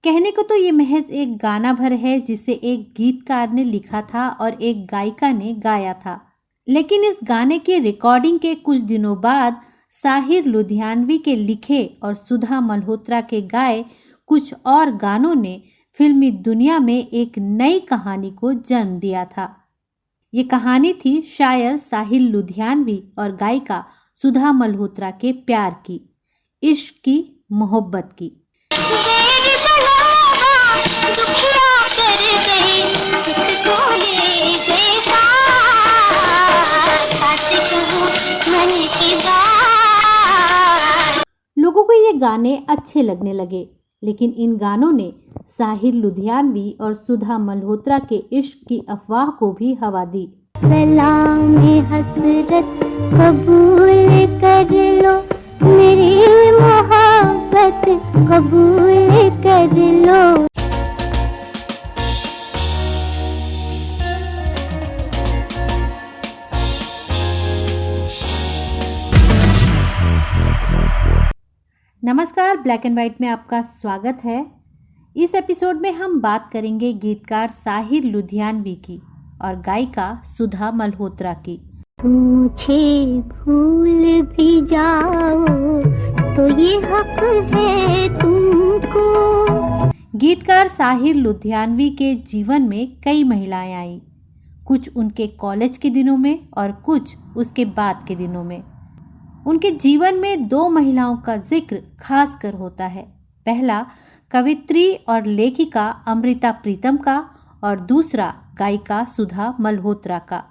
कहने को तो ये महज एक गाना भर है जिसे एक गीतकार ने लिखा था और एक गायिका ने गाया था। लेकिन इस गाने के रिकॉर्डिंग के कुछ दिनों बाद साहिर लुधियानवी के लिखे और सुधा मल्होत्रा के गाए कुछ और गानों ने फिल्मी दुनिया में एक नई कहानी को जन्म दिया था। ये कहानी थी शायर साहिर लुधियानवी और गायिका सुधा मल्होत्रा के प्यार की, इश्क की, मोहब्बत की। लोगों को ये गाने अच्छे लगने लगे, लेकिन इन गानों ने साहिर लुधियानवी और सुधा मल्होत्रा के इश्क की अफवाह को भी हवा दी। सलाम हसरत कबूल कर लो, मेरी मोहब्बत कबूल कर लो। नमस्कार, ब्लैक एंड व्हाइट में आपका स्वागत है। इस एपिसोड में हम बात करेंगे गीतकार साहिर लुधियानवी की और गायिका सुधा मल्होत्रा की। मुझे भूल भी जाओ तो ये हक है तुमको। गीतकार साहिर लुधियानवी के जीवन में कई महिलाएं आईं, कुछ उनके कॉलेज के दिनों में और कुछ उसके बाद के दिनों में। उनके जीवन में दो महिलाओं का जिक्र खास कर होता है। पहला कवित्री और लेखिका अमृता प्रीतम का और दूसरा गायिका सुधा मल्होत्रा का।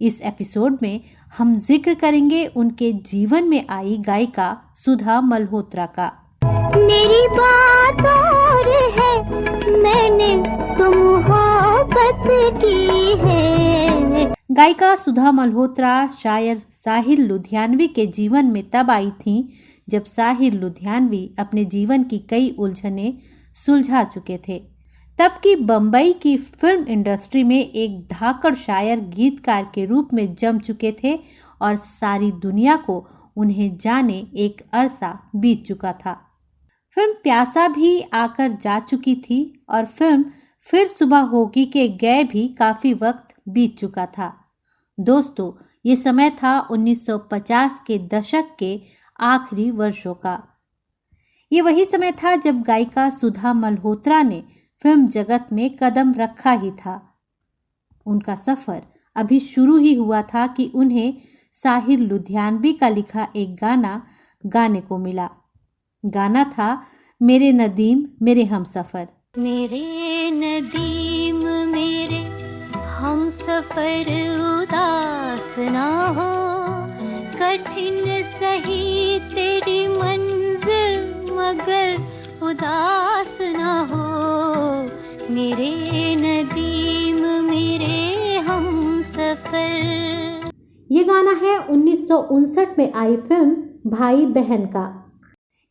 इस एपिसोड में हम जिक्र करेंगे उनके जीवन में आई गायिका सुधा मल्होत्रा का। मेरी बात और है, मैंने तो मोहब्बत की है। गायिका सुधा मल्होत्रा शायर साहिर लुधियानवी के जीवन में तब आई थीं जब साहिर लुधियानवी अपने जीवन की कई उलझनें सुलझा चुके थे। तब की बम्बई की फिल्म इंडस्ट्री में एक धाकड़ शायर गीतकार के रूप में जम चुके थे और सारी दुनिया को उन्हें जाने एक अरसा बीत चुका था। फिल्म प्यासा भी आकर जा चुकी थी और फिल्म फिर सुबह होगी के गए भी काफ़ी वक्त बीत चुका था। दोस्तों, ये समय था 1950 के दशक के आखिरी वर्षों का। ये वही समय था जब गायिका सुधा मल्होत्रा ने फिल्म जगत में कदम रखा ही था। उनका सफ़र अभी शुरू ही हुआ था कि उन्हें साहिर लुधियानवी का लिखा एक गाना गाने को मिला। गाना था मेरे नदीम मेरे हमसफ़र। मेरे नदीम मेरे हमसफर उदास ना हो, कठिन सही तेरी मंजिल मगर उदास ना हो। मेरे नदीम मेरे हमसफर। ये गाना है 1959 में आई फिल्म भाई बहन का।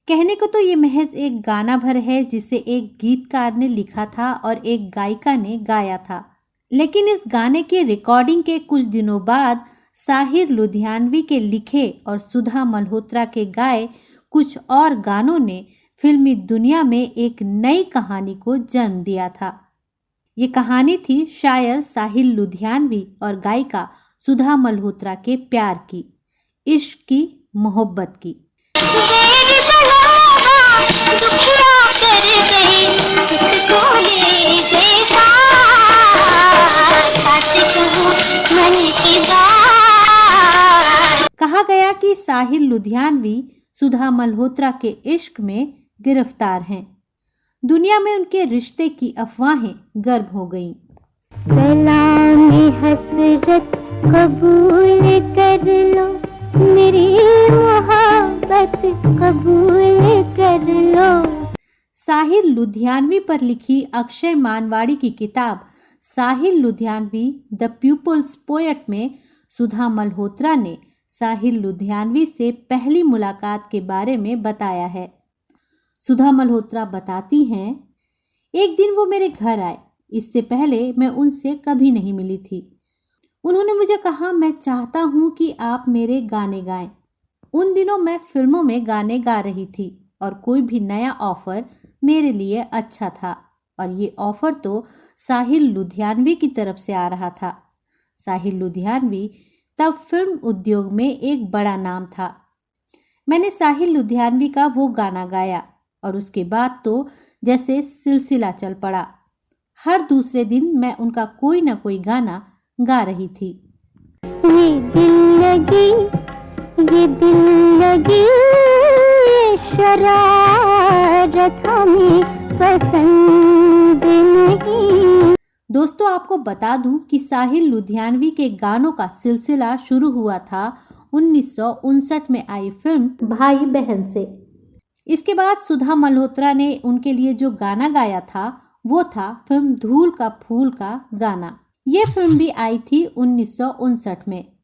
कहने को तो ये महज एक गाना भर है जिसे एक गीतकार ने लिखा था और एक गायिका ने गाया था। लेकिन इस गाने के रिकॉर्डिंग के कुछ दिनों बाद साहिर लुधियानवी के लिखे और सुधा मल्होत्रा के गाए कुछ और गानों ने फिल्मी दुनिया में एक नई कहानी को जन्म दिया था। ये कहानी थी शायर साहिर लुधियानवी और गायिका सुधा मल्होत्रा के प्यार की, इश्क की, मोहब्बत की। कहा गया कि साहिर लुधियानवी सुधा मल्होत्रा के इश्क में गिरफ्तार हैं। दुनिया में उनके रिश्ते की अफवाहें गर्म हो गईं। सलाम हसरत कबूल कर लो, मेरी मोहब्बत कबूल कर लो। साहिर लुधियानवी पर लिखी अक्षय मानवाड़ी की किताब Sahir Ludhianvi the people's poet में सुधा मल्होत्रा ने साहिर लुधियानवी से पहली मुलाकात के बारे में बताया है। सुधा मल्होत्रा बताती हैं, एक दिन वो मेरे घर आए। इससे पहले मैं उनसे कभी नहीं मिली थी। उन्होंने मुझे कहा, मैं चाहता हूँ कि आप मेरे गाने गाएं। उन दिनों मैं फिल्मों में गाने गा रही थी और कोई भी नया ऑफर मेरे लिए अच्छा था और ये ऑफर तो साहिल लुधियानवी की तरफ से आ रहा था। साहिल लुधियानवी तब फिल्म उद्योग में एक बड़ा नाम था। मैंने साहिल लुधियानवी का वो गाना गाया और उसके बाद तो जैसे सिलसिला चल पड़ा। हर दूसरे दिन मैं उनका कोई ना कोई गाना गा रही थी। ये दिल लगी, ये दिल लगी, ये शरारत हमें पसंद नहीं। दोस्तों, आपको बता दूं कि साहिल लुधियानवी के गानों का सिलसिला शुरू हुआ था 1959 में आई फिल्म भाई बहन से। इसके बाद सुधा मल्होत्रा ने उनके लिए जो गाना गाया था वो था फिल्म धूल का फूल का गाना। ये फिल्म भी आई थी 1959 में।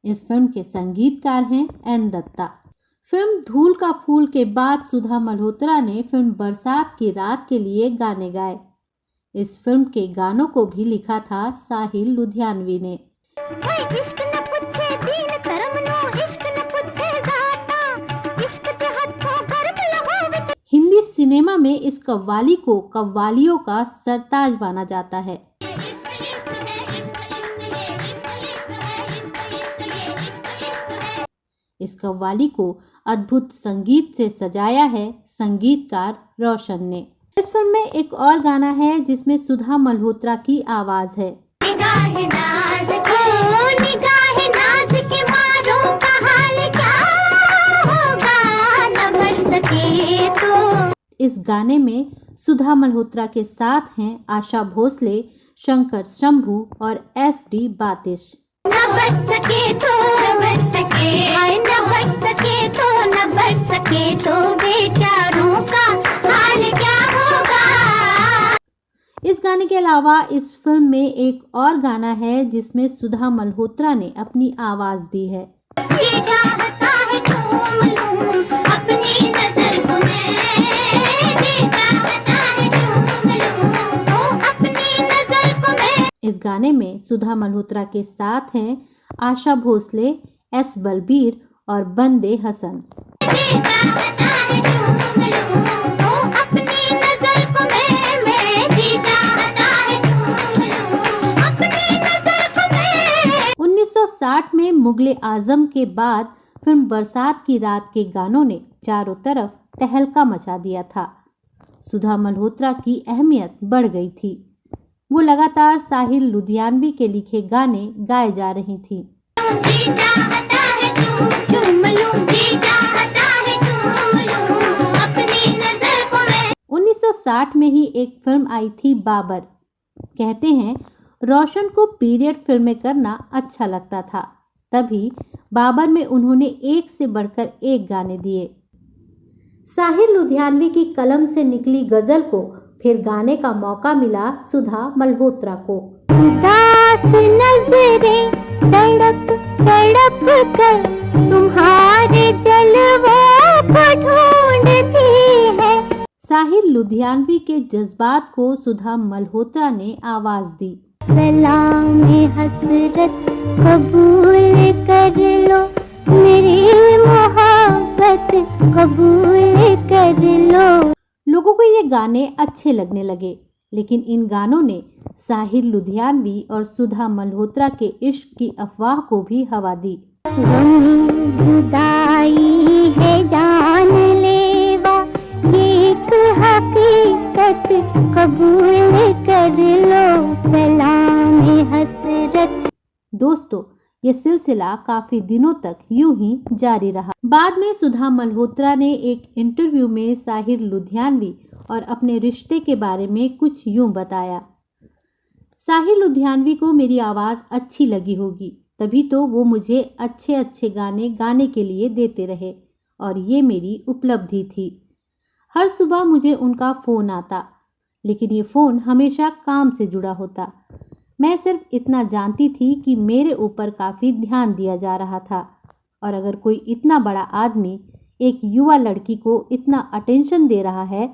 इस फिल्म के संगीतकार हैं एन दत्ता। फिल्म धूल का फूल के बाद सुधा मल्होत्रा ने फिल्म बरसात की रात के लिए गाने गाए। इस फिल्म के गानों को भी लिखा था साहिल लुधियानवी ने। इश्क न पूछे दीन धर्म नो, इश्क न पूछे जाता, इश्क ते हथों गर्म लहोवे। हिंदी सिनेमा में इस कव्वाली को कव्वालियों का सरताज माना जाता है। इस कव्वाली को अद्भुत संगीत से सजाया है संगीतकार रोशन ने। इस फिल्म में एक और गाना है जिसमें सुधा मल्होत्रा की आवाज है। निगाहे नाज के मारो का हाल क्या होगा, न बच सके तो। इस गाने में सुधा मल्होत्रा के साथ हैं आशा भोसले, शंकर शंभू और SD बातिश। न बच सके तो, न बच सके, न बच सके तो, न बच सके तो बेचारों का हाल क्या होगा। इस गाने के अलावा इस फिल्म में एक और गाना है जिसमें सुधा मल्होत्रा ने अपनी आवाज दी है। ये चाहता है झूम लूं अपनी नजर को मैं, ये चाहता है झूम लूं अपनी नजर को मैं। इस गाने में सुधा मल्होत्रा के साथ हैं आशा भोसले, S बलबीर और बंदे हसन। ये चाहता है झूम लूं अपनी नजर को मैं, जी चाहता है झूम लूं अपनी नजर को मैं। 1960 में मुगले आजम के बाद फिल्म बरसात की रात के गानों ने चारों तरफ तहलका मचा दिया था। सुधा मल्होत्रा की अहमियत बढ़ गई थी। वो लगातार साहिल लुधियानवी के लिखे गाने गाए जा रही थी। जी चाहता है झूम लूं, जी चाहता है झूम लूं अपनी नजर को मैं। 1960 में ही एक फिल्म आई थी बाबर। कहते हैं रोशन को पीरियड फिल्में करना अच्छा लगता था, तभी बाबर में उन्होंने एक से बढ़कर एक गाने दिए। साहिल लुधियानवी की कलम से निकली गजल को फिर गाने का मौका मिला सुधा मल्होत्रा को। उदास नजरें तड़प तड़प कर तुम्हारे जलवों को ढूंढती है। साहिल लुधियानवी के जज्बात को सुधा मल्होत्रा ने आवाज दी। सलाम हसरत कबूल कर लो, मेरी मोहब्बत कबूल कर लो। लोगों को ये गाने अच्छे लगने लगे, लेकिन इन गानों ने साहिल लुधियानवी और सुधा मल्होत्रा के इश्क की अफवाह को भी हवा दी। जुदाई है जान लेवा, ये एक हकीकत कबूल कर लो, सलाम हसरत। दोस्तों, ये सिलसिला काफी दिनों तक यूं ही जारी रहा। बाद में सुधा मल्होत्रा ने एक इंटरव्यू में साहिल लुधियानवी और अपने रिश्ते के बारे में कुछ यूं बताया। साहिल लुधियानवी को मेरी आवाज़ अच्छी लगी होगी, तभी तो वो मुझे अच्छे अच्छे गाने गाने के लिए देते रहे और ये मेरी उपलब्धि थी। हर सुबह मुझे उनका फ़ोन आता, लेकिन ये फ़ोन हमेशा काम से जुड़ा होता। मैं सिर्फ इतना जानती थी कि मेरे ऊपर काफ़ी ध्यान दिया जा रहा था और अगर कोई इतना बड़ा आदमी एक युवा लड़की को इतना अटेंशन दे रहा है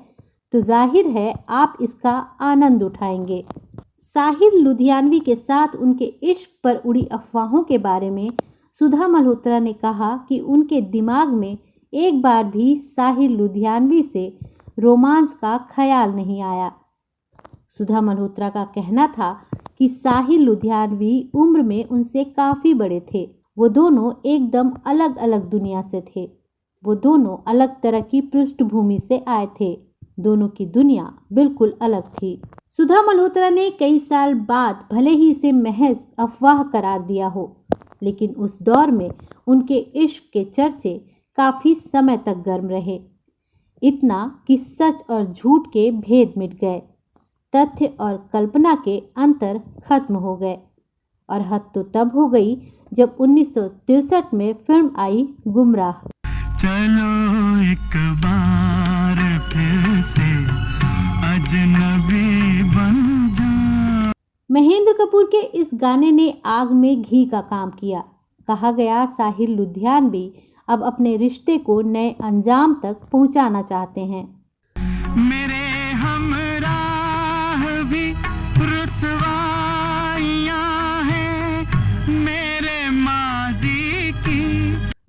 तो जाहिर है आप इसका आनंद उठाएंगे। साहिर लुधियानवी के साथ उनके इश्क पर उड़ी अफवाहों के बारे में सुधा मल्होत्रा ने कहा कि उनके दिमाग में एक बार भी साहिर लुधियानवी से रोमांस का ख्याल नहीं आया। सुधा मल्होत्रा का कहना था कि साहिर लुधियानवी उम्र में उनसे काफ़ी बड़े थे। वो दोनों एकदम अलग अलग दुनिया से थे। वो दोनों अलग तरह की पृष्ठभूमि से आए थे। दोनों की दुनिया बिल्कुल अलग थी। सुधा मल्होत्रा ने कई साल बाद भले ही इसे महज अफवाह करार दिया हो, लेकिन उस दौर में उनके इश्क के चर्चे काफ़ी समय तक गर्म रहे। इतना कि सच और झूठ के भेद मिट गए, तथ्य और कल्पना के अंतर खत्म हो गए। और हद तो तब हो गई जब 1963 में फिल्म आई गुमराह। चलो एक बार फिर से अजनबी बन जा। महेंद्र कपूर के इस गाने ने आग में घी का काम किया। कहा गया साहिर लुधियानवी अब अपने रिश्ते को नए अंजाम तक पहुंचाना चाहते हैं। मेरे हमराह भी रुसवाइयां हैं मेरे माजी की।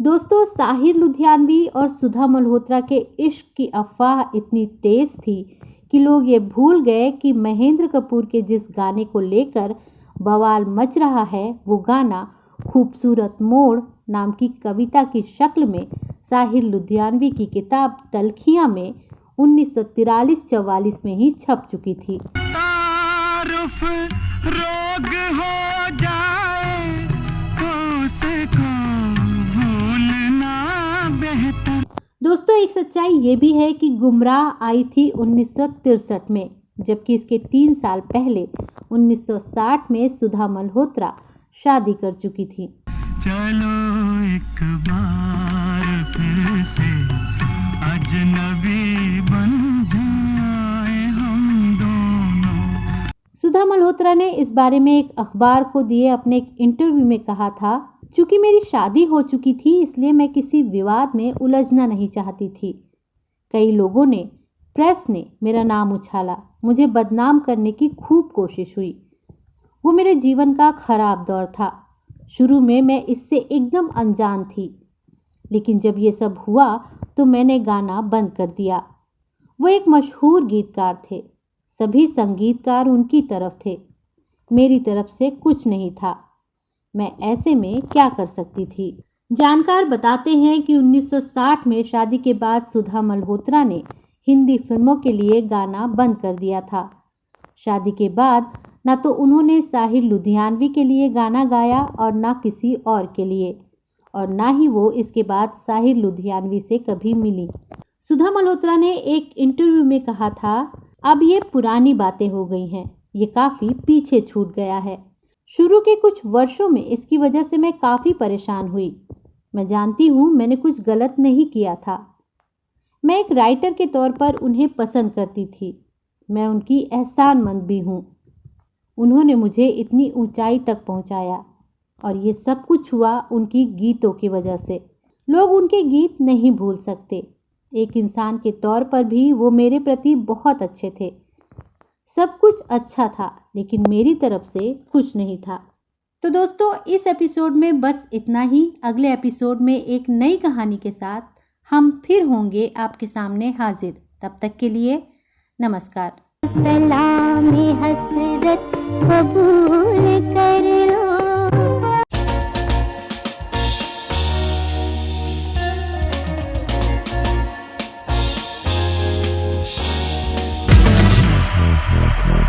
दोस्तों, साहिर लुधियानवी और सुधा मल्होत्रा के इश्क की अफवाह इतनी तेज थी कि लोग ये भूल गए कि महेंद्र कपूर के जिस गाने को लेकर बवाल मच रहा है वो गाना खूबसूरत मोड़ नाम की कविता की शक्ल में साहिर लुधियानवी की किताब तलखियां में 1943-44 में ही छप चुकी थी। तारुफ रोग हो जाए तो उसको भूलना बेहतर। दोस्तों, एक सच्चाई ये भी है कि गुमराह आई थी 1963 में, जबकि इसके 3 साल पहले 1960 में सुधा मल्होत्रा शादी कर चुकी थी। चलो एक बार फिर से अजनबी बन जाए हम दोनों। सुधा मल्होत्रा ने इस बारे में एक अखबार को दिए अपने एक इंटरव्यू में कहा था, चूंकि मेरी शादी हो चुकी थी इसलिए मैं किसी विवाद में उलझना नहीं चाहती थी। कई लोगों ने, प्रेस ने मेरा नाम उछाला, मुझे बदनाम करने की खूब कोशिश हुई। वो मेरे जीवन का खराब दौर था। शुरू में मैं इससे एकदम अनजान थी, लेकिन जब ये सब हुआ तो मैंने गाना बंद कर दिया। वो एक मशहूर गीतकार थे, सभी संगीतकार उनकी तरफ थे, मेरी तरफ से कुछ नहीं था। मैं ऐसे में क्या कर सकती थी। जानकार बताते हैं कि 1960 में शादी के बाद सुधा मल्होत्रा ने हिंदी फिल्मों के लिए गाना बंद कर दिया था। शादी के बाद ना तो उन्होंने साहिर लुधियानवी के लिए गाना गाया और ना किसी और के लिए, और ना ही वो इसके बाद साहिर लुधियानवी से कभी मिली। सुधा मल्होत्रा ने एक इंटरव्यू में कहा था, अब ये पुरानी बातें हो गई हैं, ये काफ़ी पीछे छूट गया है। शुरू के कुछ वर्षों में इसकी वजह से मैं काफ़ी परेशान हुई। मैं जानती हूँ मैंने कुछ गलत नहीं किया था। मैं एक राइटर के तौर पर उन्हें पसंद करती थी। मैं उनकी एहसानमंद भी हूँ। उन्होंने मुझे इतनी ऊंचाई तक पहुँचाया और ये सब कुछ हुआ उनकी गीतों की वजह से। लोग उनके गीत नहीं भूल सकते। एक इंसान के तौर पर भी वो मेरे प्रति बहुत अच्छे थे। सब कुछ अच्छा था, लेकिन मेरी तरफ से कुछ नहीं था। तो दोस्तों, इस एपिसोड में बस इतना ही। अगले एपिसोड में एक नई कहानी के साथ हम फिर होंगे आपके सामने हाजिर। तब तक के लिए नमस्कार। सलामी हसरत कबूल कर